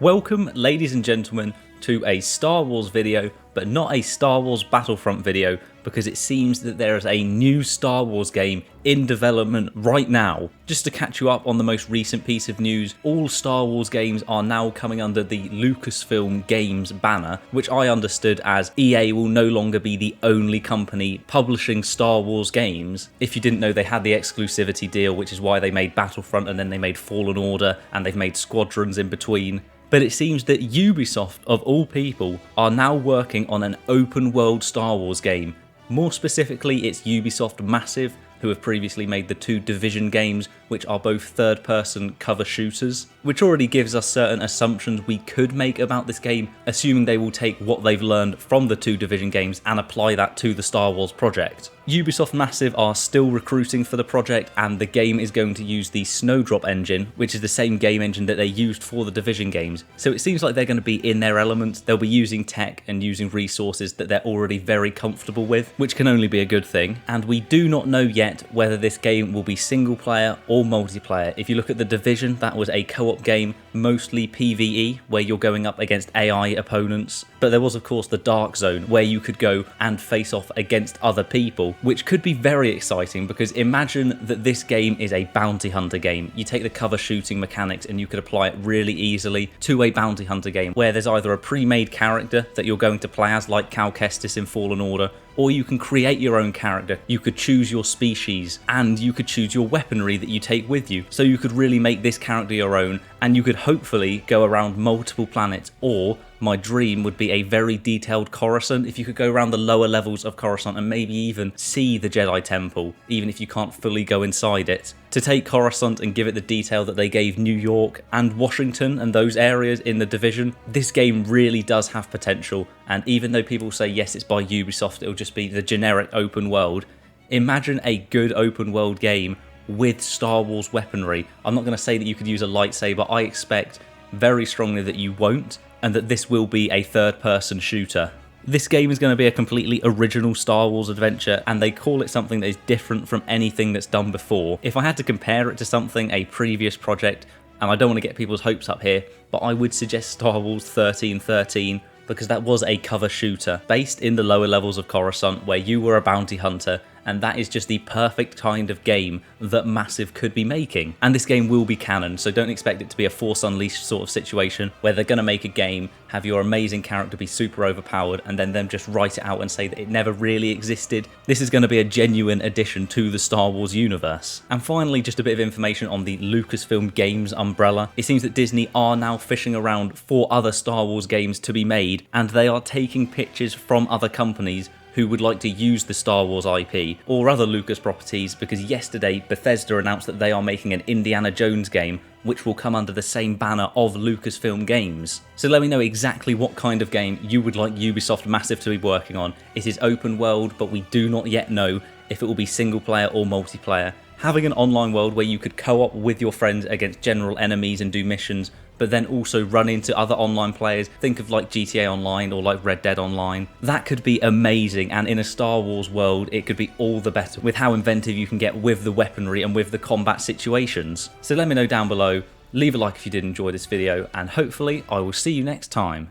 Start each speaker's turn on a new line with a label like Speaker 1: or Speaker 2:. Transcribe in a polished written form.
Speaker 1: Welcome, ladies and gentlemen, to a Star Wars video, but not a Star Wars Battlefront video, because it seems that there is a new Star Wars game in development right now. Just to catch you up on the most recent piece of news, all Star Wars games are now coming under the Lucasfilm Games banner, which I understood as EA will no longer be the only company publishing Star Wars games. If you didn't know, they had the exclusivity deal, which is why they made Battlefront and then they made Fallen Order and they've made Squadrons in between. But it seems that Ubisoft, of all people, are now working on an open world Star Wars game. More specifically, it's Ubisoft Massive, who have previously made the two Division games, which are both third-person cover shooters, which already gives us certain assumptions we could make about this game, assuming they will take what they've learned from the two Division games and apply that to the Star Wars project. Ubisoft Massive are still recruiting for the project, and the game is going to use the Snowdrop engine, which is the same game engine that they used for the Division games. So it seems like they're going to be in their element. They'll be using tech and using resources that they're already very comfortable with, which can only be a good thing. And we do not know yet whether this game will be single player or multiplayer. If you look at the Division, that was a co-op game, mostly PvE, where you're going up against AI opponents. But there was of course the Dark Zone, where you could go and face off against other people, which could be very exciting, because imagine that this game is a bounty hunter game. You take the cover shooting mechanics and you could apply it really easily to a bounty hunter game, where there's either a pre-made character that you're going to play as, like Cal Kestis in Fallen Order, or you can create your own character. You could choose your species and you could choose your weaponry that you take with you. So you could really make this character your own, and you could hopefully go around multiple planets, or my dream would be a very detailed Coruscant. If you could go around the lower levels of Coruscant and maybe even see the Jedi Temple, even if you can't fully go inside it. To take Coruscant and give it the detail that they gave New York and Washington and those areas in the Division, this game really does have potential. And even though people say yes, it's by Ubisoft, it'll just be the generic open world, imagine a good open world game with Star Wars weaponry. I'm not going to say that you could use a lightsaber. I expect very strongly that you won't, and that this will be a third-person shooter. This game is going to be a completely original Star Wars adventure, and they call it something that is different from anything that's done before. If I had to compare it to something, a previous project, and I don't want to get people's hopes up here, but I would suggest Star Wars 1313, because that was a cover shooter based in the lower levels of Coruscant, where you were a bounty hunter, and that is just the perfect kind of game that Massive could be making. And this game will be canon, so don't expect it to be a Force Unleashed sort of situation where they're going to make a game, have your amazing character be super overpowered, and then them just write it out and say that it never really existed. This is going to be a genuine addition to the Star Wars universe. And finally, just a bit of information on the Lucasfilm Games umbrella. It seems that Disney are now fishing around for other Star Wars games to be made, and they are taking pitches from other companies who would like to use the Star Wars IP or other Lucas properties, because yesterday Bethesda announced that they are making an Indiana Jones game which will come under the same banner of Lucasfilm Games. So let me know exactly what kind of game you would like Ubisoft Massive to be working on. It is open world, but we do not yet know if it will be single player or multiplayer. Having an online world where you could co-op with your friends against general enemies and do missions, but then also run into other online players. Think of like GTA Online or like Red Dead Online. That could be amazing, and in a Star Wars world, it could be all the better with how inventive you can get with the weaponry and with the combat situations. So let me know down below, leave a like if you did enjoy this video, and hopefully I will see you next time.